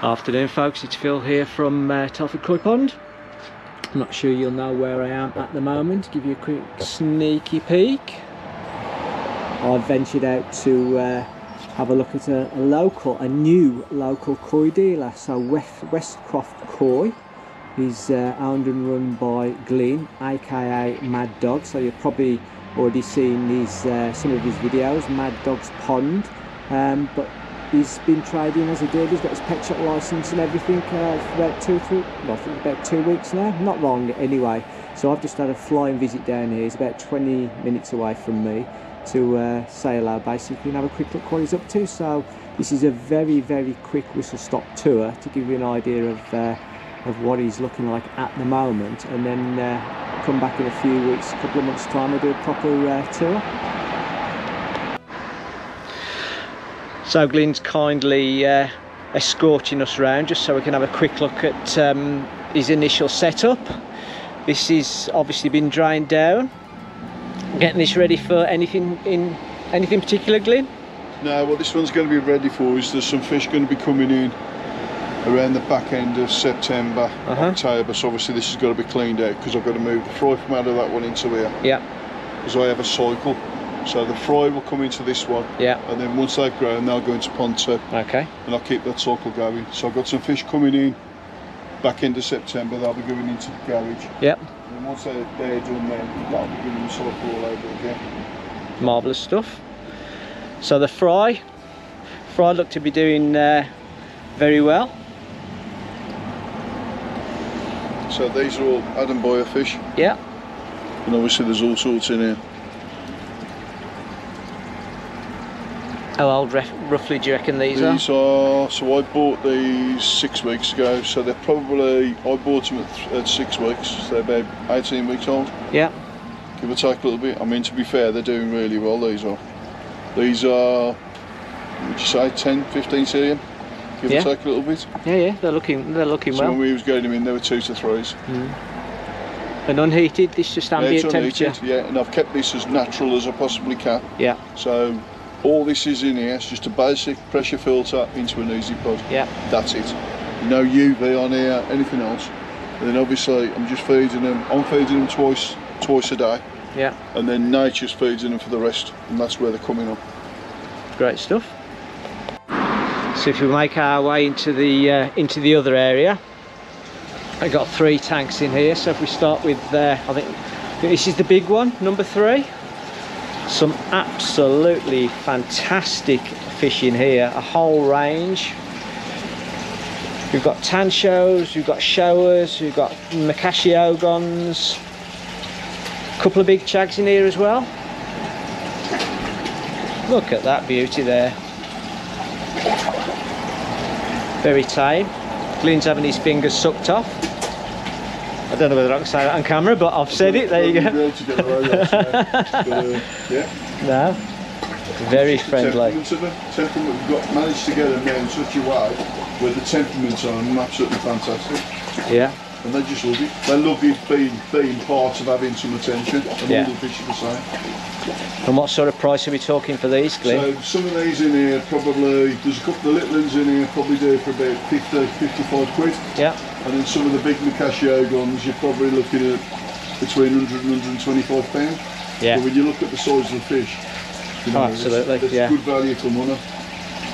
Afternoon folks, it's Phil here from Telford Koi Pond. I'm not sure you'll know where I am at the moment. Give you a quick sneaky peek. I've ventured out to have a look at a new local koi dealer. So WESTCROFT Koi is owned and run by Glyn, aka Mad Dog. So you've probably already seen these some of his videos, Mad Dog's Pond. But he's been trading as a dealer. He's got his pet shop license and everything for about 2 weeks now, not long anyway. So I've just had a flying visit down here. He's about 20 minutes away from me to say hello basically and have a quick look what he's up to. So this is a very quick whistle stop tour to give you an idea of what he's looking like at the moment, and then come back in a few weeks, a couple of months time, and do a proper tour. So Glyn's kindly escorting us around just so we can have a quick look at his initial setup. This is obviously been drained down. Getting this ready for anything particular, Glyn? No, what this one's going to be ready for is there's some fish going to be coming in around the back end of September, October. So obviously this has got to be cleaned out because I've got to move the fry from out of that one into here. Yeah. Because I have a cycle. So the fry will come into this one, and then once they've grown they'll go into pond 2. Okay. And I'll keep that cycle going. So I've got some fish coming in back end of September, they'll be going into the garage. Yep. And then once they're done then, that'll be giving them cycle all over again. Marvellous stuff. So the fry looked to be doing very well. So these are all Adam Boyer fish. Yeah. And obviously there's all sorts in here. How old roughly do you reckon these are? These are, so I bought these 6 weeks ago, so they're probably, I bought them at 6 weeks, so they're about 18 weeks old. Yeah. Give or take a little bit. I mean, to be fair, they're doing really well, these are. These are, would you say 10, 15 cm? Give or take a little bit. Yeah, they're looking well. So when we was getting them in, they were 2 to 3s. And unheated, this just ambient temperature? Yeah, and I've kept this as natural as I possibly can. Yeah. So all this is in here, it's just a basic pressure filter into an easy pod. Yeah. That's it. No UV on here, anything else. And then obviously I'm just feeding them, I'm feeding them twice a day. Yeah. And then nature's feeding them for the rest, and that's where they're coming up. Great stuff. So if we make our way into the other area, I've got 3 tanks in here. So if we start with I think this is the big one, number 3. Some absolutely fantastic fish in here, a whole range. We've got tanchos, we've got showers, we've got macashiogons, a couple of big chags in here as well. Look at that beauty there. Very tame. Glyn's having his fingers sucked off. I don't know whether I can say that on camera, but I've said it. There you go. No, very friendly. Temperament we've got managed to get them there in such a way where the temperaments are absolutely fantastic. Yeah. And they just love it. They love it being part of having some attention, and all the fish are the same. And what sort of price are we talking for these, Glyn? So some of these in here probably, there's a couple of little ones in here probably do for about 50, 55 quid. Yeah. And then some of the big macashiogons you're probably looking at between 100 and 125 pounds. Yeah. But when you look at the size of the fish, you know, absolutely, it's good value for money.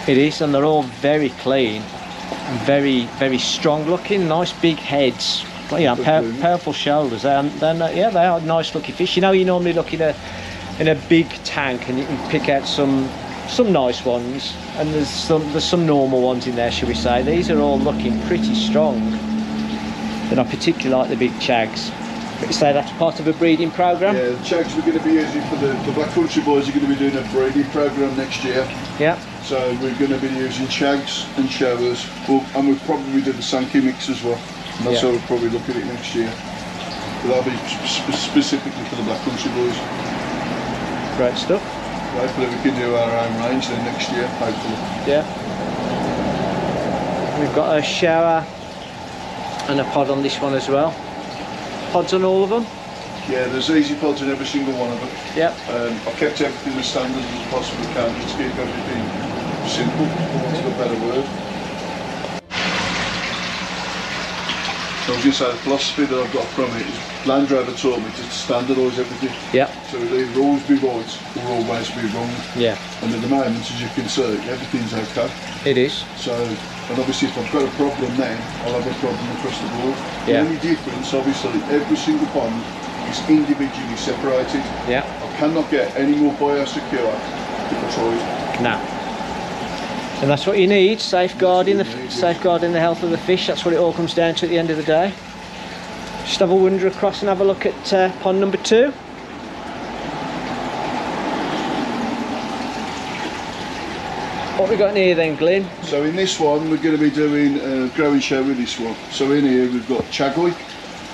It is, and they're all very clean and very strong looking, nice big heads. You know, powerful shoulders. They are nice looking fish. You know, you normally look in a big tank and you can pick out some nice ones, and there's some normal ones in there, shall we say. These are all looking pretty strong, and I particularly like the big chags. You say that's part of a breeding programme? Yeah, the chags we're going to be using for the Black Country boys are going to be doing a breeding programme next year. Yeah. So we're going to be using chags and showers, and we'll probably do the Sankey mix as well. And that's how we'll probably look at it next year. But that'll be specifically for the Black Country boys. Great stuff. Hopefully we can do our own range then next year, hopefully. Yeah. We've got a shower and a pod on this one as well. Pods on all of them? Yeah, there's easy pods in every single one of them. Yep. I've kept everything as standard as I possibly can, just to keep everything simple, for want of a better word. I was going to say, the philosophy that I've got from it is Land Rover taught me to standardise everything. Yeah. So it'll either always be right or always be wrong. Yeah. And at the moment, as you can see, everything's okay. It is. So, and obviously if I've got a problem then, I'll have a problem across the board. Yeah. The only difference, obviously, every single pond is individually separated. Yeah. I cannot get any more biosecure if I try it. No. And that's what you need, safeguarding the health of the fish. That's what it all comes down to at the end of the day. Just have a wander across and have a look at pond number 2. What have we got in here then, Glyn? So in this one, we're going to be doing a growing show with this one. So in here we've got Chagoi,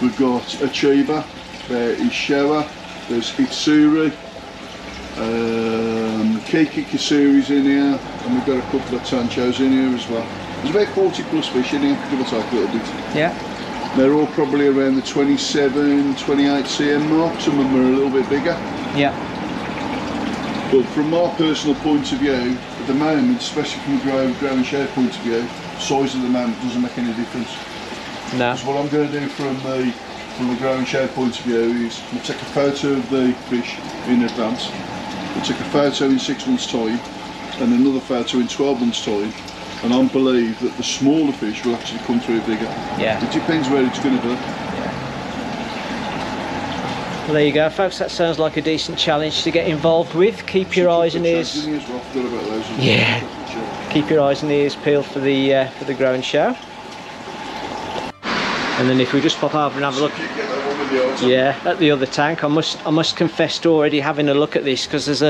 we've got a Chiba, there is Showa, there's Itsuri, Keiki Kisuri's in here, and we've got a couple of Tanchos in here as well. There's about 40 plus fish in here, give or take a little bit. Yeah. They're all probably around the 27, 28 cm mark, some of them are a little bit bigger. Yeah. But from my personal point of view, at the moment, especially from a grow and share point of view, size of the moment doesn't make any difference. No. Because what I'm going to do from the grow and share point of view is we'll take a photo of the fish in advance, we'll take a photo in 6 months' time, and another photo in 12 months' time, and I believe that the smaller fish will actually come through bigger. Yeah. It depends where it's going to be. Well, there you go, folks. That sounds like a decent challenge to get involved with. Keep your eyes and ears. Yeah. Keep your eyes and ears peeled for the growing show. And then if we just pop over and have a look, yeah, at the other tank. I must confess to already having a look at this, because there's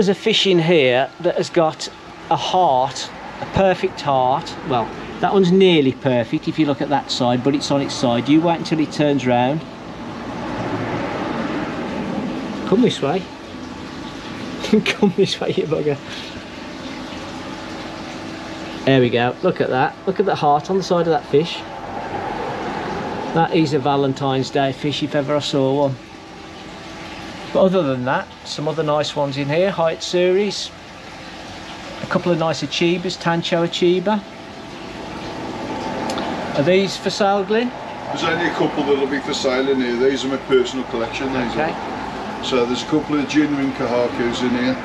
a fish in here that has got a heart, a perfect heart. Well, that one's nearly perfect if you look at that side, but it's on its side. You wait until it turns round. Come this way. Come this way, you bugger. There we go. Look at that. Look at the heart on the side of that fish. That is a Valentine's Day fish if ever I saw one. But other than that, some other nice ones in here. Height series. A couple of nice Achibas, Tancho Achiba. Are these for sale, Glyn? There's only a couple that'll be for sale in here. These are my personal collection. These okay. Are. So there's a couple of Jinrin Kahakus in here.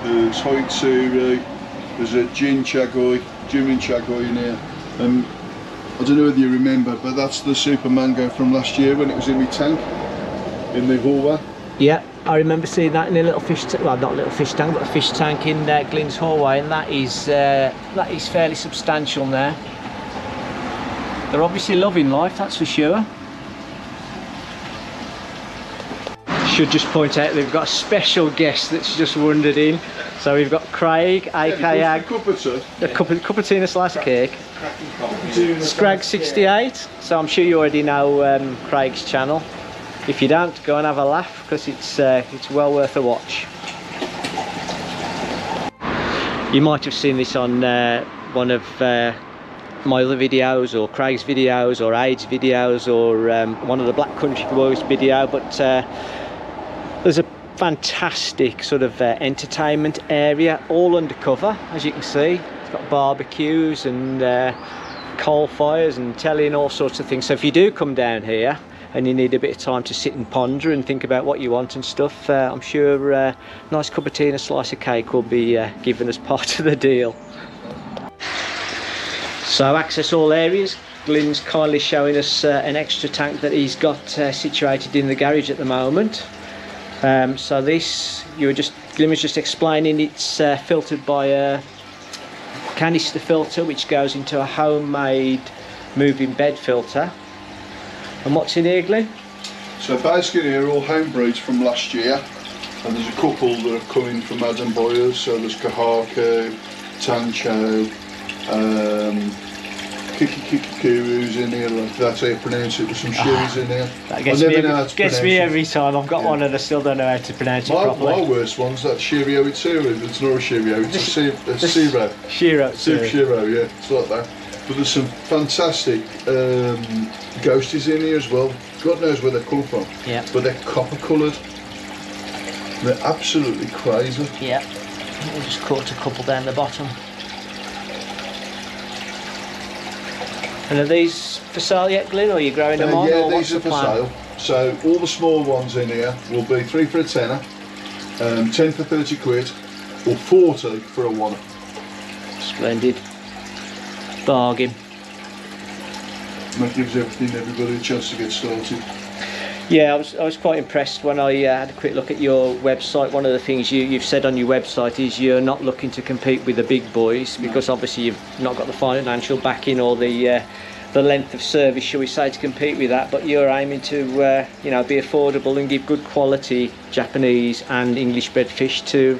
There's Hoitsuri, there's a Jinrin Chagoi in here. I don't know whether you remember, but that's the Super Mango from last year when it was in my tank, in the hallway. Yeah, I remember seeing that in a little fish, well, not a little fish tank, but a fish tank in Glyn's hallway, and that is fairly substantial now. They're obviously loving life, that's for sure. Should just point out they've got a special guest that's just wandered in. So we've got Craig, a.k.a. a cup of tea and a slice of cake. Scrag 68. So I'm sure you already know Craig's channel. If you don't, go and have a laugh, because it's well worth a watch. You might have seen this on one of my other videos, or Craig's videos, or Aid's videos, or one of the Black Country Boys video, but there's a fantastic sort of entertainment area, all undercover, as you can see. It's got barbecues and coal fires and telly and all sorts of things. So if you do come down here and you need a bit of time to sit and ponder and think about what you want and stuff, I'm sure a nice cup of tea and a slice of cake will be given as part of the deal. So access all areas. Glyn's kindly showing us an extra tank that he's got situated in the garage at the moment. So this, Glyn was just explaining, it's filtered by a canister filter which goes into a homemade moving bed filter. And what's in here, Glyn? So basically here are all home breeds from last year, and there's a couple that have come in from Adam Boyers. So there's Kahaku, Tancho, Kikikuru's in here, like that's how you pronounce it. There's some shoes in here. That gets me every time. I've got one and I still don't know how to pronounce it properly. My worst one's that Shirio Itsuru. It's not a Shirio, it's a Shiro. Shiro, yeah, it's like that. But there's some fantastic ghosties in here as well. God knows where they come from. Yeah. But they're copper coloured. They're absolutely crazy. Yeah. We just caught a couple down the bottom. And are these for sale yet, Glyn, or are you growing them on? Yeah, or these are for sale. So all the small ones in here will be 3 for a tenner, 10 for 30 quid, or 40 for a one. Splendid. Bargain. And that gives everybody a chance to get started. Yeah, I was quite impressed when I had a quick look at your website. One of the things you've said on your website is you're not looking to compete with the big boys, because obviously you've not got the financial backing or the length of service, shall we say, to compete with that. But you're aiming to you know, be affordable and give good quality Japanese and English bred fish to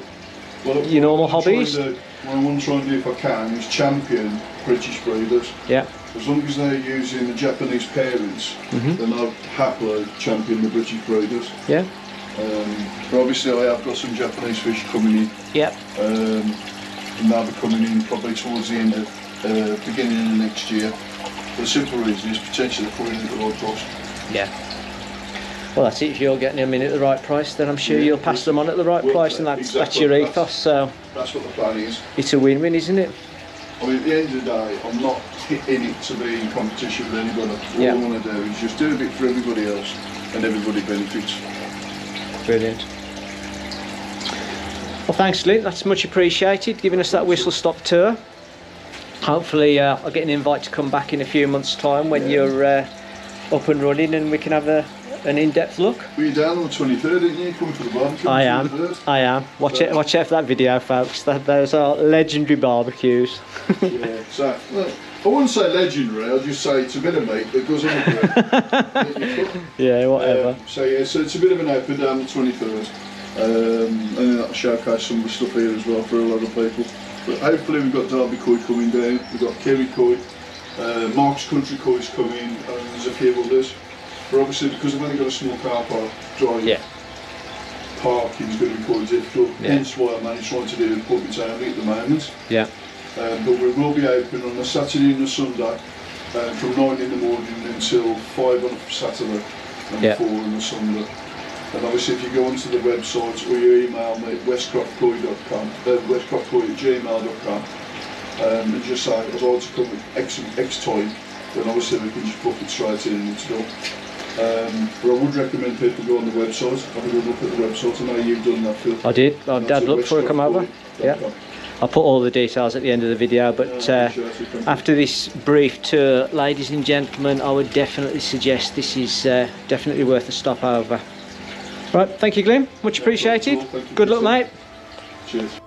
your normal hobbies. What I want to try and do, if I can, is champion British breeders. Yeah. As long as they're using the Japanese parents, then I'll happily champion the British breeders. Yeah. But obviously I have got some Japanese fish coming in. Yeah. And they'll be coming in probably towards the end of, beginning of next year. The simple reason is potentially they're coming in at the right price. Yeah. Well, that's it. If you're getting them in at the right price, then I'm sure you'll pass them on at the right price, and that's your ethos. So that's what the plan is. It's a win-win, isn't it? I mean, at the end of the day, I'm not in it to be in competition with anybody. All I want to do is just do a bit for everybody else, and everybody benefits. Brilliant. Well, thanks, Glyn. That's much appreciated, giving us that whistle-stop tour. Hopefully, I'll get an invite to come back in a few months' time when you're up and running, and we can have an in-depth look. Were you down on the 23rd, didn't you? Coming for the barbecue? I am. Watch out for that video, folks. Those are legendary barbecues. Yeah, so look, I wouldn't say legendary. I'll just say it's a bit of meat that goes on the grill. Yeah, whatever. So it's a bit of an open down the 23rd, and then that'll showcase some of the stuff here as well for a lot of people. But hopefully we've got Derby koi coming down. We've got Kerry koi, Mark's Country koi's coming, and there's a few others. But obviously, because I've only got a small car park, parking is going to be quite difficult. Hence why I'm only trying to do the puppets only at the moment. Yeah. But we will be open on a Saturday and a Sunday, from 9 in the morning until 5 on a Saturday and 4 on a Sunday. And obviously, if you go onto the website or you email me at westcroftkoi.com, westcroftkoi@gmail.com, and just say I'd like to come at X time, then obviously we can just book it straight in and it's done. But I would recommend people go on the website, have a good look at the website. I know you've done that, Phil. I did. Dad looked before I come over. Yeah. I'll put all the details at the end of the video, but after this brief tour, ladies and gentlemen, I would definitely suggest this is definitely worth a stop over. Right, thank you, Glyn. Much appreciated. Good luck, mate. Cheers.